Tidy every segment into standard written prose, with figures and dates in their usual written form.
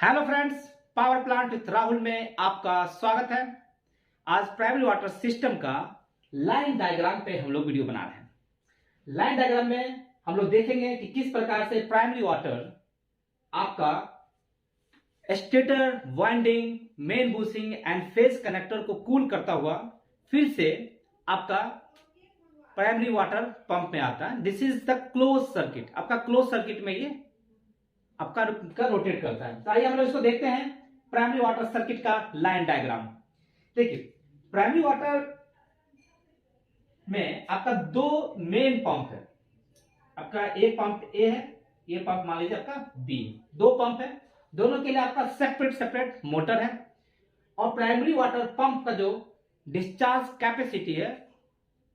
Hello friends, power plant with Rahul में आपका स्वागत है। आज प्राइमरी वाटर सिस्टम का लाइन डायग्राम पे हम लोग वीडियो बना रहे हैं। लाइन डायग्राम में हम लोग देखेंगे कि किस प्रकार से प्राइमरी वाटर आपका stator, winding, main bushing and phase connector को कूल करता हुआ फिर से आपका प्राइमरी वाटर पंप में आता है। This is the close circuit. आपका क्लोज सर्किट में ये आपका रोटेट करता है। तो आइए हम लोग इसको देखते हैं, प्राइमरी वाटर सर्किट का लाइन डायग्राम। देखिए, प्राइमरी वाटर में आपका दो मेन पंप है। आपका एक पंप ए है, ये पंप मान लीजिए आपका बी। दो पंप है, दोनों के लिए आपका सेपरेट सेपरेट मोटर है। और प्राइमरी वाटर पंप का जो डिस्चार्ज कैपेसिटी है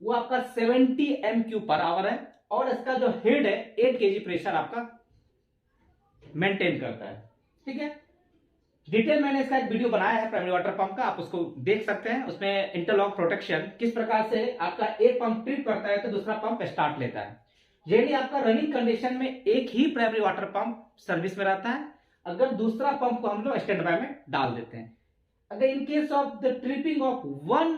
वो आपका 70 MQ पर आवर है। और इसका जो हेड है 8 kg प्रेशर आपका मेंटेन करता है। ठीक है, डिटेल मैंने इसका एक वीडियो बनाया है प्राइमरी वाटर पंप का, आप उसको देख सकते हैं। उसमें इंटरलॉक प्रोटेक्शन किस प्रकार से आपका एक पंप ट्रिप करता है तो दूसरा पंप स्टार्ट लेता है। यदि आपका रनिंग कंडीशन में एक ही प्राइमरी वाटर पंप सर्विस में रहता है, अगर दूसरा पंप को हम लोग स्टैंड बाय में डाल देते हैं। अगर in case of the tripping of one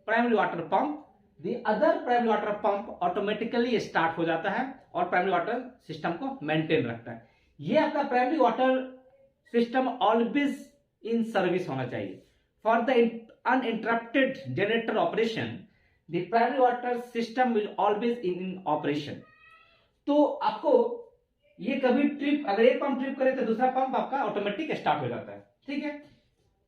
primary water pump, the other primary water pump automatically start हो जाता है और प्राइमरी वाटर सिस्टम को मेंटेन रखता है। ये आपका primary water system always in service होना चाहिए। For the uninterrupted generator operation, the primary water system will always in operation. तो आपको ये कभी ट्रिप, अगर एक पंप ट्रिप करे तो दूसरा पंप आपका ऑटोमेटिक स्टार्ट हो जाता है। ठीक है,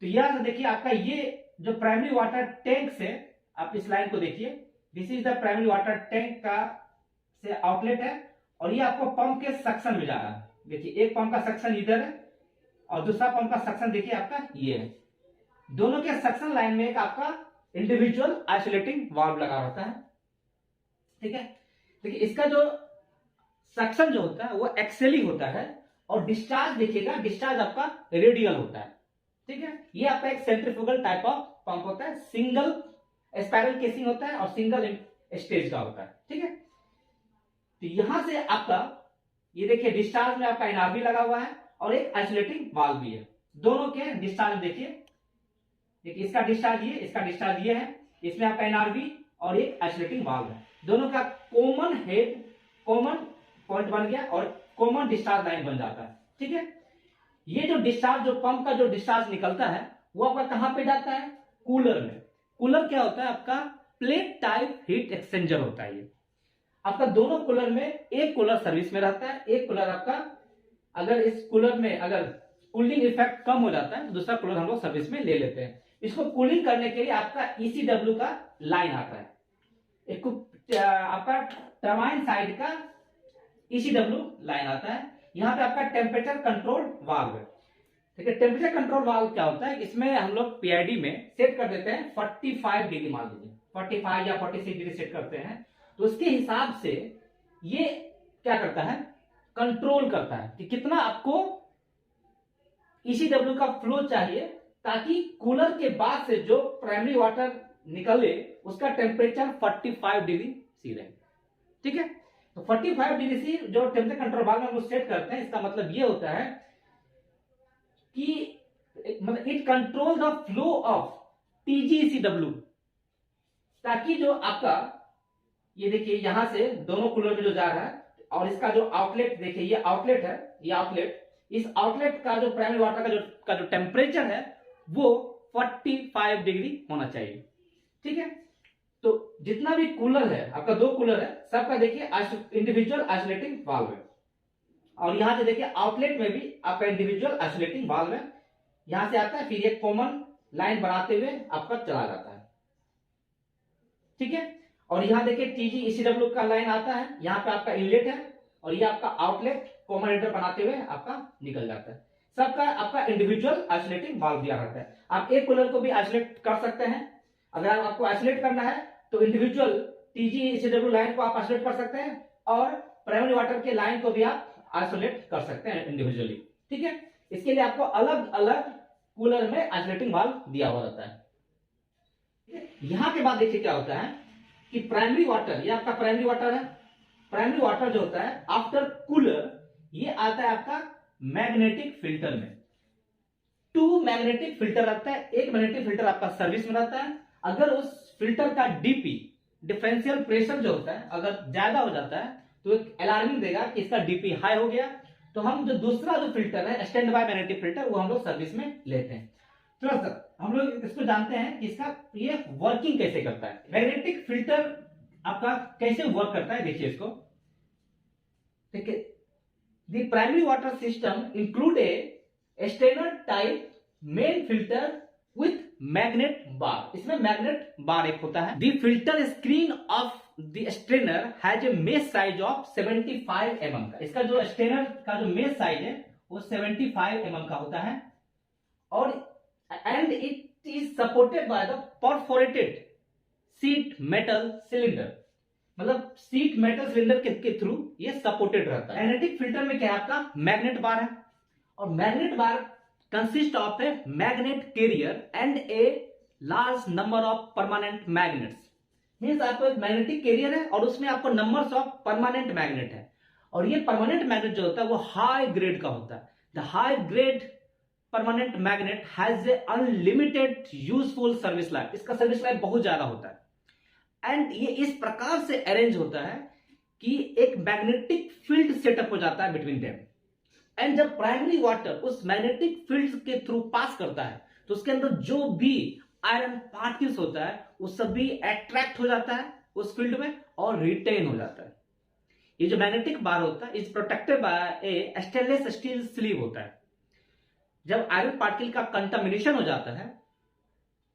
तो यहां से देखिए आपका ये जो प्राइमरी वाटर टैंक से, आप इस लाइन को देखिए, this is the primary water tank का से आउटलेट है और ये आपको पंप के सक्शन में जा रहा है। देखिए, एक पंप का सक्शन इधर है और दूसरा पंप का सक्शन देखिए आपका ये है। दोनों के सक्शन लाइन में एक आपका इंडिविजुअल आइसोलेटिंग वाल्व लगा होता है। ठीक है, देखिए इसका जो सक्शन जो होता है वो एक्सेली होता है और डिस्चार्ज देखिएगा, डिस्चार्ज आपका रेडियल होता है। ठीक है, ये आपका एक सेंट्रीफ्यूगल टाइप ऑफ पंप होता है। सिंगल स्पाइरल केसिंग होता है और सिंगल स्टेज का होता है। ठीक है, तो यहां से आपका ये देखिए डिस्चार्ज में आपका एनआरबी लगा हुआ है और एक आइसोलेटिंग वाल्व भी है। दोनों के डिस्चार्ज देखिए इसका डिस्चार्ज ये, इसका डिस्चार्ज ये है। इसमें आपका एनआरबी और एक आइसोलेटिंग वाल्व है। दोनों का कॉमन हेड, कॉमन पॉइंट बन गया और कॉमन डिस्चार्ज लाइन बन जाता है। ठीक है, ये जो डिस्चार्ज, जो पंप का जो डिस्चार्ज निकलता है वो आपका कहां पे जाता है? कूलर में। कूलर क्या होता है? आपका प्लेट टाइप हीट एक्सचेंजर होता है। ये आपका दोनों कूलर में, एक कूलर सर्विस में रहता है, एक कूलर आपका, अगर इस कूलर में अगर कूलिंग इफेक्ट कम हो जाता है तो दूसरा कूलर हम लोग सर्विस में ले लेते हैं। इसको कूलिंग करने के लिए आपका ECW का लाइन आता है। एक आपका टरबाइन साइड का ECW लाइन आता है। यहां पे आपका टेम्परेचर कंट्रोल वाल्व है। ठीक है, टेम्परेचर कंट्रोल वाल्व क्या होता है? इसमें हम लोग PID में सेट कर देते हैं 45 डिग्री, मान लीजिए 45 या 46 डिग्री सेट करते हैं। तो उसके हिसाब से ये क्या करता है? कंट्रोल करता है कि कितना आपको ECW का फ्लो चाहिए, ताकि कूलर के बाद से जो प्राइमरी वाटर निकले उसका टेम्परेचर 45 डिग्री सी रहे। ठीक है, तो 45 डिग्री सी जो टेम्परेचर कंट्रोल वाल्व में हम लोग सेट करते हैं, इसका मतलब ये होता है कि मतलब it control the flow of TgECW, ताकि जो आपका ये देखिए यहां से दोनों कूलर में जो जा रहा है और इसका जो आउटलेट देखिए, ये आउटलेट है, ये आउटलेट, इस आउटलेट का जो प्राइमरी वाटर का जो टेम्परेचर है वो 45 डिग्री होना चाहिए। ठीक है, तो जितना भी कूलर है, आपका दो कूलर है, सबका देखिए इंडिविजुअल आइसोलेटिंग वाल्व है। और यहां से देखिए आउटलेट में भी आपका इंडिविजुअल आइसोलेटिंग वाल्व है। यहां से आता है, फिर एक कॉमन लाइन बनाते हुए आपका चला जाता है। ठीक है, और यहां देखिए TgECW का लाइन आता है। यहां पे आपका इनलेट है और ये आपका आउटलेट कॉमन एंटर बनाते हुए आपका निकल जाता है। सबका आपका इंडिविजुअल आइसोलेटिंग वाल्व दिया रहता है। आप एक कूलर को भी आइसोलेट कर सकते हैं। अगर आपको आइसोलेट करना है तो इंडिविजुअल TgECW लाइन को आप आइसोलेट कर सकते हैं और प्राइमरी वाटर के लाइन को भी आप आइसोलेट कर सकते हैं इंडिविजुअली। ठीक है, इसके लिए आपको अलग अलग कूलर में आइसोलेटिंग वाल्व दिया हुआ रहता है। यहां के बाद देखिए क्या होता है कि प्राइमरी वाटर, ये आपका प्राइमरी वाटर है। प्राइमरी वाटर जो होता है आफ्टर कूलर, ये आता है आपका मैग्नेटिक फिल्टर में। 2 मैग्नेटिक फिल्टर रहता है, एक मैग्नेटिक फिल्टर आपका सर्विस में रहता है। अगर उस फिल्टर का डीपी, डिफरेंशियल प्रेशर जो होता है, अगर ज्यादा हो जाता है तो एक अलार्मिंग देगा कि इसका डीपी हाई हो गया, तो हम जो दूसरा जो फिल्टर है स्टैंड बाय मैग्नेटिक फिल्टर, वो हम लोग सर्विस में लेते हैं। तो हम लोग इसको जानते हैं कि इसका ये वर्किंग कैसे करता है। मैग्नेटिक फिल्टर आपका कैसे वर्क करता है, देखिए इसको। ठीक है, the primary water system include a strainer type main filter with magnet bar. इसमें मैग्नेट बार एक होता है। The filter screen of the strainer has a mesh size of 75 mm का। इसका जो स्ट्रेनर का जो मेश साइज है वो 75 mm का होता है, और and it is supported by the perforated seat metal cylinder. मतलब सीट मेटल सिलेंडर के थ्रू ये सपोर्टेड रहता है। मैग्नेटिक फिल्टर में क्या है, आपका मैग्नेट बार है, और magnet bar consist of a magnet carrier and a large number of permanent magnets. Means आपको एक मैग्नेटिक कैरियर है और उसमें आपको नंबर्स ऑफ परमानेंट मैग्नेट है, और ये परमानेंट मैग्नेट जो होता है वो हाई ग्रेड का होता है। The high grade permanent magnet has a unlimited useful service life. इसका सर्विस लाइफ बहुत ज्यादा होता है, एंड ये इस प्रकार से अरेंज होता है कि एक मैग्नेटिक फील्ड सेटअप हो जाता है बिटवीन देम, एंड जब प्राइमरी वाटर उस मैग्नेटिक फील्ड के थ्रू पास करता है तो उसके अंदर जो भी आयरन पार्टिकल्स होता है वो सभी अट्रैक्ट हो जाता है उस फील्ड में और रिटेन हो जाता है। ये जो मैग्नेटिक बार होता है is protected by A stainless steel sleeve होता है। जब आयरन पार्टिकल का कंटामिनेशन हो जाता है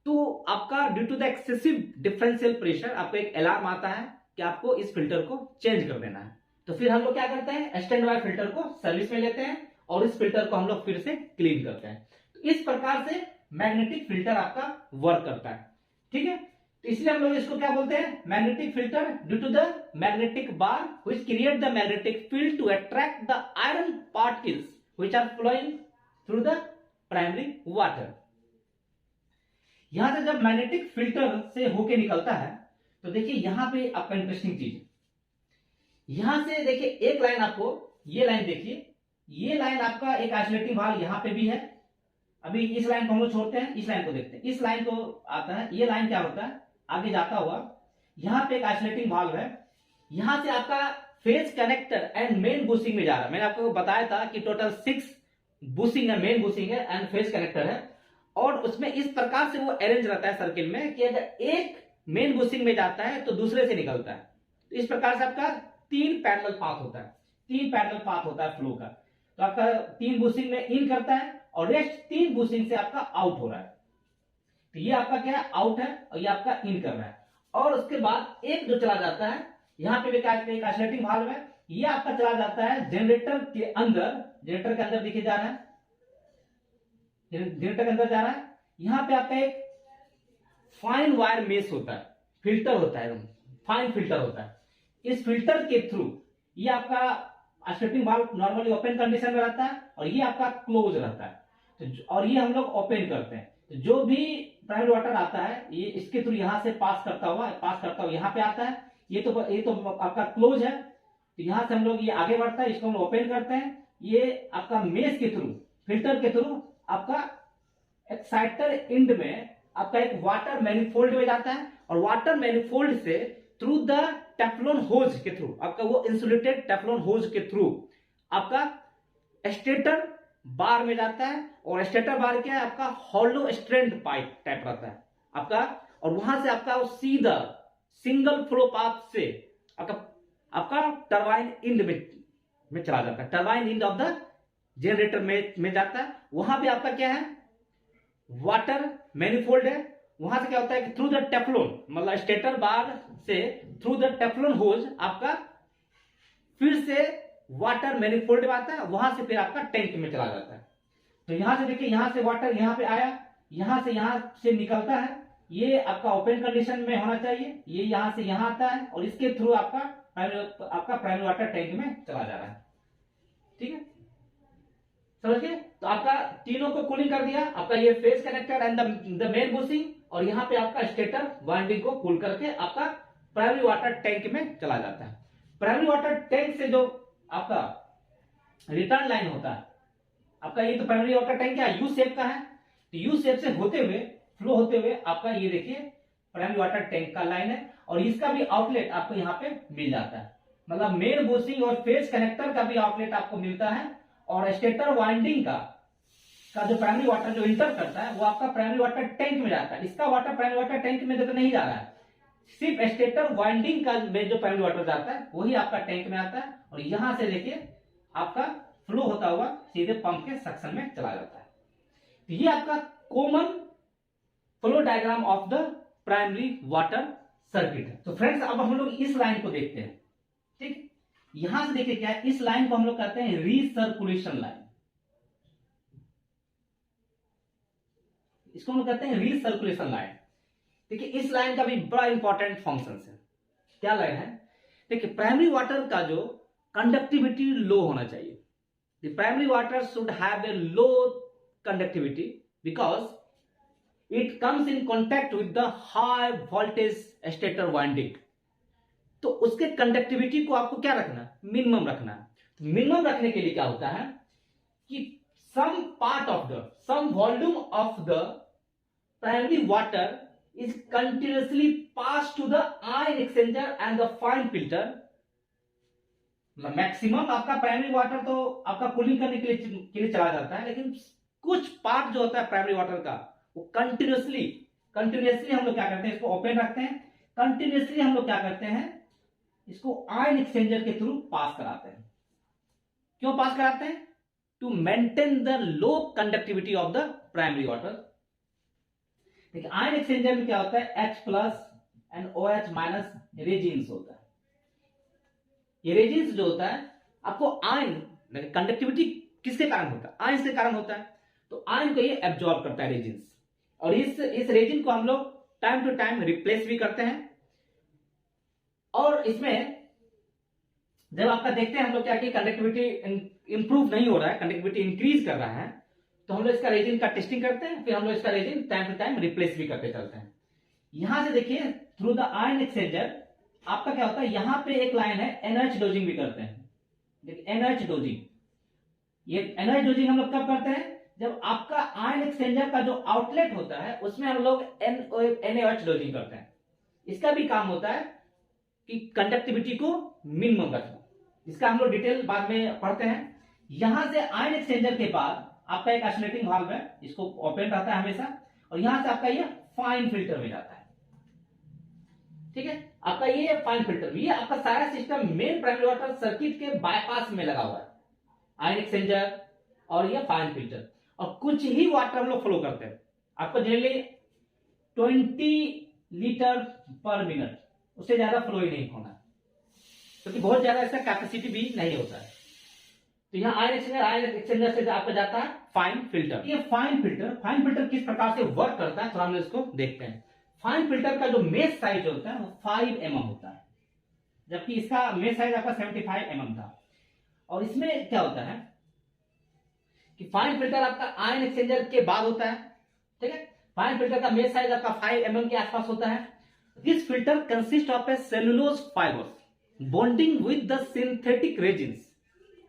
तो आपका due to the excessive differential pressure आपको एक अलार्म आता है कि आपको इस फिल्टर को चेंज कर देना है। तो फिर हम लोग क्या करते हैं, स्टैंड बाय फिल्टर को सर्विस में लेते हैं और इस फिल्टर को हम लोग फिर से क्लीन करते हैं। तो इस प्रकार से मैग्नेटिक फिल्टर आपका वर्क करता है। ठीक है, तो इसलिए हम लोग इसको क्या बोलते हैं, magnetic filter, due to the magnetic bar which create the magnetic field to attract the iron particles which are flowing through the primary water. यहां से जब मैग्नेटिक फिल्टर से होके निकलता है तो देखिए यहां पे आपका इंटरेस्टिंग चीज है। यहां से देखिए एक लाइन, आपको ये लाइन देखिए, ये लाइन आपका एक आइसोलेटिंग वाल्व यहां पे भी है। अभी इस लाइन को हम लोग छोड़ते हैं, इस लाइन को देखते हैं। इस लाइन को आता है, ये लाइन क्या होता है, आगे जाता हुआ यहां पे एक आइसोलेटिंग वाल्व है। यहां से आपका phase connector and main bushing में जा रहा है। मैंने आपको बताया था कि टोटल 6 बुशिंग है, मेन बुशिंग है एंड फेज कनेक्टर है, और उसमें इस प्रकार से वो अरेंज रहता है सर्किल में कि अगर एक मेन बुशिंग में जाता है तो दूसरे से निकलता है। तो इस प्रकार से आपका 3 पैरेलल पाथ होता है, 3 पैरेलल पाथ होता है फ्लो का। तो आपका 3 बुशिंग में इन करता है और रेस्ट 3 बुशिंग से आपका आउट हो रहा है। तो ये आपका क्या है, आउट है, और ये आपका इन कर रहा है। और उसके बाद एक जो चला जाता है, यहां पे भी एक आइसोलेटिंग वाल्व है, ये आपका चला जाता है जनरेटर के अंदर। जनरेटर के अंदर देखिए जा रहा है, जनरेटर के अंदर जा रहा है। यहां पे आपका एक फाइन वायर मेश होता है, फिल्टर होता है, फाइन फिल्टर होता है। इस फिल्टर के थ्रू ये आपका isolating valve normally open condition में रहता है और ये आपका क्लोज रहता है। तो और ये हम लोग ओपन करते हैं, तो जो भी प्राइमरी वाटर आता है ये इसके थ्रू यहां से पास करता हुआ यहां पे आता है। ये तो आपका क्लोज है, तो यहां से हम लोग ये आगे बढ़ता है, इसको हम ओपन करते हैं। ये आपका मेश के थ्रू, फिल्टर के थ्रू आपका एक्साइटर एंड में आपका एक वाटर मैनिफोल्ड में जाता है, और वाटर मैनिफोल्ड से थ्रू द टेफ्लॉन होज के थ्रू, आपका वो इंसुलेटेड टेफ्लॉन होज के थ्रू आपका स्टेटर बार में जाता है। और स्टेटर बार क्या है, आपका हॉलो स्ट्रैंड पाइप टाइप रहता है आपका, और वहां से आपका सीधा सिंगल फ्लो पाथ से आपका टरबाइन इंड में चला जाता है। Turbine end of the generator में जाता है। वहां पे आपका क्या है, वाटर मैनिफोल्ड है। वहां से क्या होता है कि थ्रू द टेफ्लॉन, मतलब स्टेटर बार से थ्रू द टेफ्लॉन होज आपका फिर से वाटर मैनिफोल्ड में आता है, वहां से फिर आपका टैंक में चला जाता है। तो यहां से देखिए, यहां से वाटर यहां पे आया, यहां से निकलता है। ये आपका ओपन कंडीशन में होना चाहिए, ये यहां से यहां आता है और इसके थ्रू आपका प्राइमरी वाटर टैंक में चला जा रहा है। ठीक है, समझिए। तो आपका तीनों को कूलिंग कर दिया, आपका ये face connector and the main bushing, और यहां पे आपका स्टेटर वाइंडिंग को कूल करके आपका प्राइमरी वाटर टैंक में चला जाता है। प्राइमरी वाटर टैंक से जो आपका रिटर्न लाइन होता है, आपका ये तो प्राइमरी वाटर टैंक क्या यू शेप का है, तो यू शेप से होते हुए फ्लो होते हुए आपका ये देखिए प्राइमरी वाटर टैंक का लाइन है, और इसका भी आउटलेट आपको यहाँ पे मिल जाता है, मतलब मेन बुशिंग और फेज कनेक्टर का भी आउटलेट आपको मिलता है, और स्टेटर वाइंडिंग का जो प्राइमरी वाटर जो इंटर करता है वो आपका प्राइमरी वाटर टैंक में जाता है। इसका वाटर प्राइमरी वाटर टैंक में तो नहीं जा रहा है, सिर्फ स्टेटर वाइंडिंग का में जो प्राइमरी वाटर जाता है वही आपका टैंक में आता है, और यहां से देखिए आपका फ्लो होता हुआ सीधे पंप के सेक्शन में चला जाता है। तो ये आपका common flow diagram of the primary water circuit है। तो फ्रेंड्स अब हम लोग इस लाइन को देखते हैं, ठीक। यहां से देखिए क्या है, इस लाइन को हम लोग कहते हैं रीसर्कुलेशन लाइन, इसको हम लोग कहते हैं रीसर्कुलेशन लाइन। देखिए इस लाइन का भी बड़ा इंपॉर्टेंट फंक्शन है। क्या लाइन है, देखिए प्राइमरी वाटर का जो कंडक्टिविटी लो होना चाहिए, the primary water should have a low conductivity because it comes in contact with the high voltage stator winding. तो उसके कंडक्टिविटी को आपको क्या रखना, मिनिमम रखना है। तो मिनिमम रखने के लिए क्या होता है कि some volume of the primary water is continuously passed to the ion exchanger and the fine filter। Maximum आपका प्राइमरी वाटर तो आपका कूलिंग करने के लिए चला जाता है, लेकिन कुछ पार्ट जो होता है प्राइमरी वाटर का वो कंटिन्यूसली हम लोग क्या करते हैं, इसको ओपन रखते हैं, कंटिन्यूसली हम लोग क्या करते हैं, इसको आयन एक्सचेंजर के थ्रू पास कराते हैं। क्यों पास कराते हैं, to maintain the low conductivity of the primary water. देखिए आयन एक्सचेंजर में क्या होता है, H plus and OH minus resins होता है। ये रेजिन्स जो होता है आपको आयन कंडक्टिविटी किसके कारण होता है, आयन के कारण होता है, तो आयन को ये एब्जॉर्ब करता है रेजिन्स, और इस रेजिन को हम लोग टाइम टू टाइम रिप्लेस भी करते हैं। और इसमें जब आपका देखते हैं हम लोग क्या कि कंडक्टिविटी इंप्रूव नहीं हो रहा है, कंडक्टिविटी इंक्रीज कर रहा है, तो हम लोग इसका रेजिन का टेस्टिंग करते हैं, फिर हम लोग इसका resin time to time replace भी करते चलते हैं। यहां से देखिए थ्रू द आयन एक्सचेंजर आपका क्या होता है, यहां पे एक लाइन है एनएच डोजिंग भी करते हैं। देखिए एनएच डोजिंग, ये एनएच डोजिंग हम लोग कब करते हैं, जब आपका आयन एक्सचेंजर का जो आउटलेट होता है उसमें हम लोग एनएच डोजिंग करते हैं। इसका भी काम होता है कि कंडक्टिविटी को मिनिमम रखना, इसका हम लोग डिटेल बाद में पढ़ते हैं। यहां से आयन एक्सचेंजर के बाद आपका एक ऑसिलेटिंग वाल्व है, इसको ओपन रहता है हमेशा, और यहां से आपका ये फाइन फिल्टर में जाता है, ठीक है। आपका ये फाइन फिल्टर, ये आपका सारा system main primary water circuit के बाईपास में लगा हुआ है, आयन एक्सचेंजर और ये फाइन फिल्टर, और कुछ ही वाटर हम लोग फ्लो करते हैं। आपको जनरली 20 लीटर पर मिनट, उससे ज्यादा फ्लो ही नहीं होना, क्योंकि बहुत ज्यादा इसका कैपेसिटी भी नहीं होता है। तो यहाँ आयन एक्सचेंजर से आपका जाता है फाइन फिल्टर। ये फाइन फिल्टर किस प्रकार से वर्क करता है, थोड़ा हम इसको देखते हैं। फाइन फिल्टर का जो मेश साइज होता है वो 5 mm होता है, जबकि इसका मेश साइज आपका 75 mm था। और इसमें क्या होता है कि फाइन फिल्टर आपका आयन एक्सचेंजर के बाद होता है, ठीक है। फाइन फिल्टर का मेश साइज आपका 5 mm के आसपास होता है। This filter consist of a cellulose fibres bonding with the synthetic resins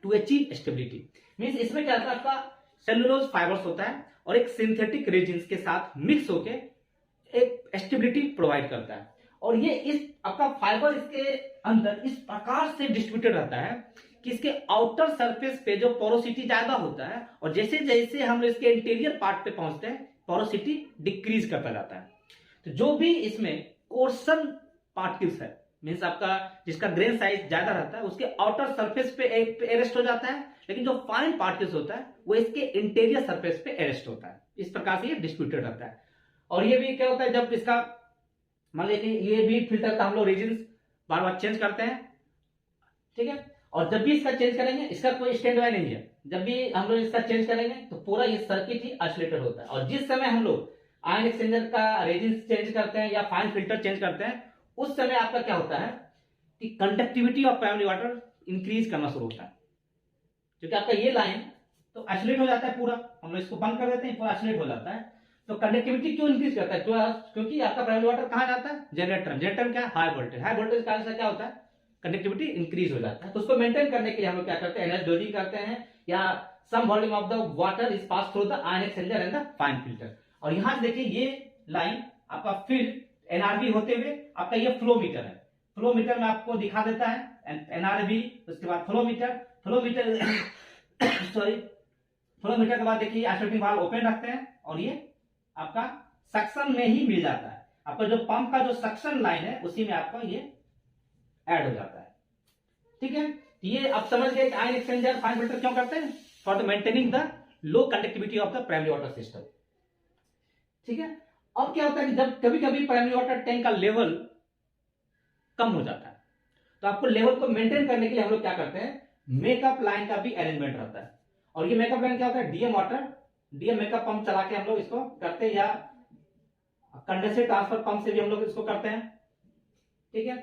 to achieve stability. Means इसमें क्या होता है, आपका सेलुलोज फाइबर्स होता है और एक सिंथेटिक रेजिन्स के साथ मिक्स होके एक स्टेबिलिटी प्रोवाइड करता है। और ये इस आपका फाइबर इसके अंदर इस प्रकार से डिस्ट्रीब्यूटेड रहता है कि इसके आउटर सरफेस पे जो पोरोसिटी ज्यादा होता है, और जैसे जैसे हम इसके इंटीरियर पार्ट पे पहुंचते हैं पोरोसिटी डिक्रीज करता जाता है। तो जो भी इसमें कोर्सन पार्टिकल्स है, मीन्स आपका जिसका ग्रेन साइज ज्यादा रहता है उसके आउटर सरफेस पे अरेस्ट हो जाता है, लेकिन जो फाइन पार्टिकल्स होता है वो इसके इंटीरियर सरफेस पे अरेस्ट होता है। इस प्रकार से ये डिस्ट्रीब्यूटेड रहता है। और ये भी क्या होता है, जब इसका मान लीजिए ये भी फिल्टर का हम लोग रीजन्स बार बार चेंज करते हैं, ठीक है। और जब भी इसका चेंज करेंगे, इसका कोई स्टैंड बाय नहीं है, जब भी हम लोग इसका चेंज करेंगे तो पूरा ये सर्किट ही आइसोलेटेड होता है। और जिस समय हम लोग आयन एक्सचेंजर का रेजिन्स चेंज करते हैं या फाइन फिल्टर चेंज करते हैं, उस समय आपका क्या होता है कि conductivity of primary water increase करना शुरू होता है, क्योंकि आपका ये लाइन तो आइसोलेट हो जाता है पूरा, हम लोग इसको बंद कर देते हैं, पूरा आइसोलेट हो जाता है। तो कंडक्टिविटी क्यों इंक्रीज करता है, क्योंकि आपका प्राइमरी वाटर कहां जाता है, जनरेटर में क्या हाई वोल्टेज कारण से क्या होता है कंडक्टिविटी इंक्रीज हो जाता है। तो उसको मेंटेन करने के लिए हम लोग क्या करते हैं, एनएच डोजिंग करते हैं या some volume of the water is pass through the ion exchanger and the fine filter. और यहां से देखिए ये लाइन आपका फील्ड एनआरबी होते हुए आपका ये फ्लो मीटर है। फ्लो मीटर में आपको दिखा देता है एनआरबी, उसके बाद flow meter sorry flow meter के बाद देखिए आइसोलेटिंग वाल्व ओपन रखते हैं और ये आपका सक्शन में ही मिल जाता है। आपका जो पंप का जो सक्शन लाइन है उसी में आपका ये ऐड हो जाता है। ठीक है, ये आप समझ गए आयन एक्सचेंजर फाइन फिल्टर क्यों करते हैं, for the maintaining the low conductivity of the primary water system. ठीक है, अब क्या होता है कि जब कभी कभी प्राइमरी वाटर टैंक का लेवल कम हो जाता है तो आपको लेवल को मेंटेन करने के लिए हम लोग क्या करते हैं, मेकअप लाइन का भी अरेंजमेंट रहता है। और ये मेकअप लाइन क्या होता है, डीएम मेकअप पंप चला के हम लोग इसको करते हैं, या कंडेंसर ट्रांसफर पंप से भी हम लोग इसको करते हैं। ठीक है,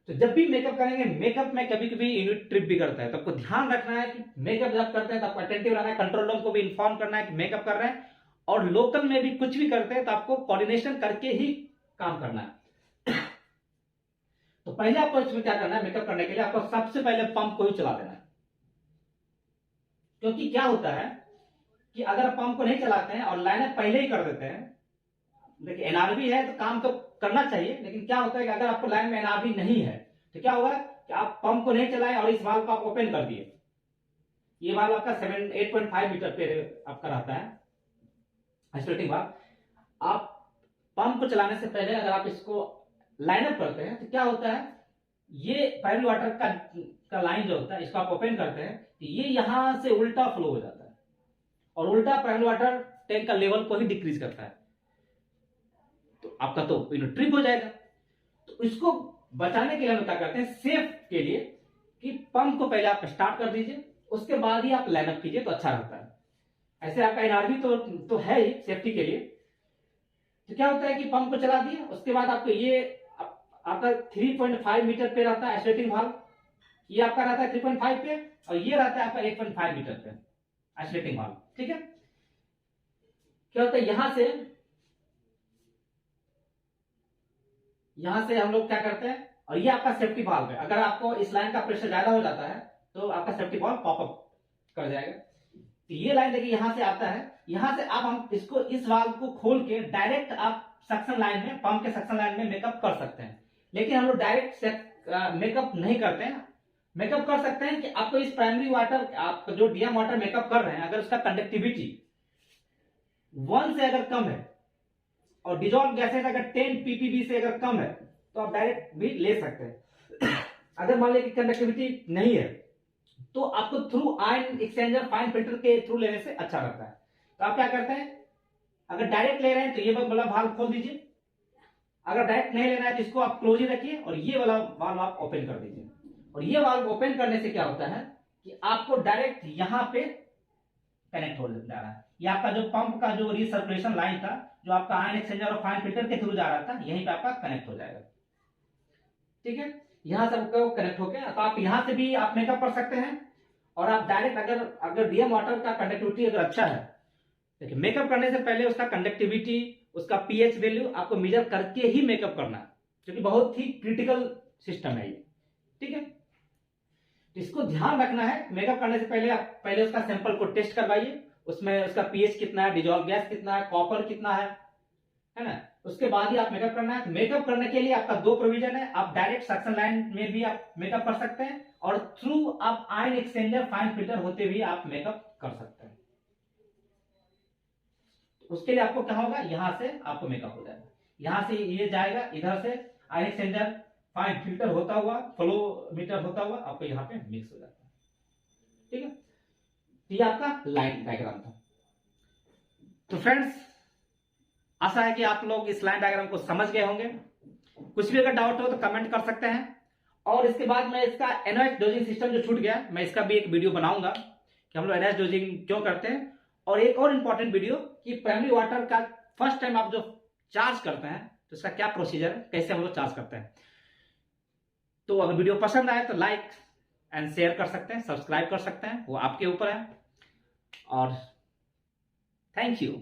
तो जब भी मेकअप करेंगे, मेकअप में कभी कभी यूनिट ट्रिप भी करता है, तो आपको ध्यान रखना है कि मेकअप जब करते हैं तो आपको अटेंटिव रहना है, कंट्रोल रूम को भी इन्फॉर्म करना है कि मेकअप कर रहे हैं। और लोकल में भी कुछ भी करते हैं तो आपको कोऑर्डिनेशन करके ही काम करना है। तो पहले आपको इसमें क्या करना है, मेकअप करने के लिए आपको सबसे पहले पंप को ही चला देना है। क्योंकि क्या होता है कि अगर पंप को नहीं चलाते हैं और लाइनें पहले ही कर देते हैं, देखिए एनआरबी है तो काम तो करना चाहिए, लेकिन क्या होता है कि अगर आपको लाइन में एनआरबी नहीं है तो क्या होगा कि आप पंप को नहीं चलाएं और इस वाल्व को आप ओपन कर दिए। ये वाल्व आपका 8.5 मीटर पे आपका रहता है आइसोलेटिंग वाल्व। आप पंप को चलाने से पहले अगर आप इसको लाइन अप करते हैं तो क्या होता है, ये प्राइमरी वाटर का लाइन जो होता है इसको आप ओपन करते हैं तो ये यहां से उल्टा फ्लो हो जाता है और उल्टा प्राइमरी वाटर टैंक का लेवल को ही डिक्रीज करता है, तो आपका तो ट्रिप हो जाएगा। तो इसको बचाने के लिए हम क्या करते हैं, सेफ के लिए कि पंप को पहले आप स्टार्ट कर दीजिए, उसके बाद ही आप लाइन अप कीजिए तो अच्छा रहता है। ऐसे आपका एनआरबी तो है ही सेफ्टी के लिए। तो क्या होता है कि पंप को चला दिया, उसके बाद आपको ये आपका 3.5 मीटर पे रहता है आइसोलेटिंग वाल्व, ये आपका रहता है 3.5 पे और ये रहता है आपका 8.5 मीटर पे आइसोलेटिंग वाल्व। ठीक है, क्या होता है यहां से हम लोग क्या करते हैं, और ये आपका सेफ्टी वाल्व है। अगर आपको इस लाइन का प्रेशर ज्यादा हो जाता है तो आपका सेफ्टी वाल्व पॉपअप कर जाएगा। तो ये लाइन देखिए यहां से आता है, यहां से आप हम इसको इस वाल्व को खोल के डायरेक्ट आप सक्शन लाइन में, पंप के सक्शन लाइन में मेकअप कर सकते हैं। लेकिन हम लोग डायरेक्ट मेकअप नहीं करते हैं। मेकअप कर सकते हैं कि आपको इस प्राइमरी वाटर, आप जो डीएम वाटर मेकअप कर रहे हैं, अगर उसका कंडक्टिविटी 1 से अगर कम है और डिजॉल्व गैसेस अगर 10 ppb से अगर कम है तो आप डायरेक्ट भी ले सकते हैं। अगर मान लीजिए कि कंडक्टिविटी नहीं है तो आपको through ion exchanger fine filter के थ्रू लेने से अच्छा रहता है। तो आप क्या करते हैं, अगर डायरेक्ट ले रहे हैं तो ये वाला वाल्व खोल दीजिए, अगर डायरेक्ट नहीं लेना है तो इसको आप क्लोज ही रखिए और ये वाला वाल्व आप ओपन कर दीजिए। और ये वाल्व ओपन करने से क्या होता है कि आपको डायरेक्ट यहां पे कनेक्ट हो जा रहा है। ये आपका जो पंप का जो रिसर्कुलेशन लाइन था, जो आपका आयन एक्सचेंजर और फाइन फिल्टर के थ्रू जा रहा था, यहीं पे आपका कनेक्ट हो जाएगा। ठीक है, यहां से आपको कनेक्ट हो गया तो आप यहां से भी आप मेकअप कर सकते हैं। और आप डायरेक्ट अगर डीएम वाटर का कंडक्टिविटी अगर अच्छा है, देखिए मेकअप करने से पहले उसका कंडक्टिविटी, उसका पीएच वैल्यू आपको मेजर करके ही मेकअप करना है, क्योंकि बहुत ही क्रिटिकल सिस्टम है ये। ठीक है, तो इसको ध्यान रखना है, मेकअप करने से पहले आप पहले उसका सैंपल को टेस्ट करवाइए, उसमें उसका पीएच कितना है, डिजॉल्व गैस कितना है, कॉपर कितना है ना, उसके बाद ही आप मेकअप करना है। तो मेकअप करने के लिए आपका 2 प्रोविजन है, आप डायरेक्ट सक्शन लाइन में भी आप मेकअप कर सकते हैं और थ्रू आप आयन एक्सचेंजर फाइन फिल्टर होते हुए आप मेकअप कर सकते हैं। उसके लिए आपको क्या होगा, यहां से आपको मेकअप हो जाएगा, यहां से ये जाएगा, इधर से आयन एक्सचेंजर फाइन फिल्टर होता हुआ, फ्लो मीटर होता हुआ आपको यहां पे मिक्स हो जाता है। ठीक है, ये आपका लाइन डायग्राम था। तो फ्रेंड्स, आशा है कि आप लोग इस लाइन डायग्राम को समझ गए होंगे। कुछ भी अगर डाउट हो तो कमेंट कर सकते हैं। और इसके बाद मैं इसका एनओएच डोजिंग सिस्टम जो छूट गया, मैं इसका भी एक वीडियो बनाऊंगा कि हम लोग एनओएच डोजिंग क्यों करते हैं। और एक और इंपॉर्टेंट वीडियो कि प्राइमरी वाटर का फर्स्ट टाइम आप जो चार्ज करते हैं तो इसका क्या प्रोसीजर है, कैसे हम लोग चार्ज करते हैं। तो अगर वीडियो पसंद आए तो लाइक एंड शेयर कर सकते हैं, सब्सक्राइब कर सकते हैं, वो आपके ऊपर है। और थैंक यू।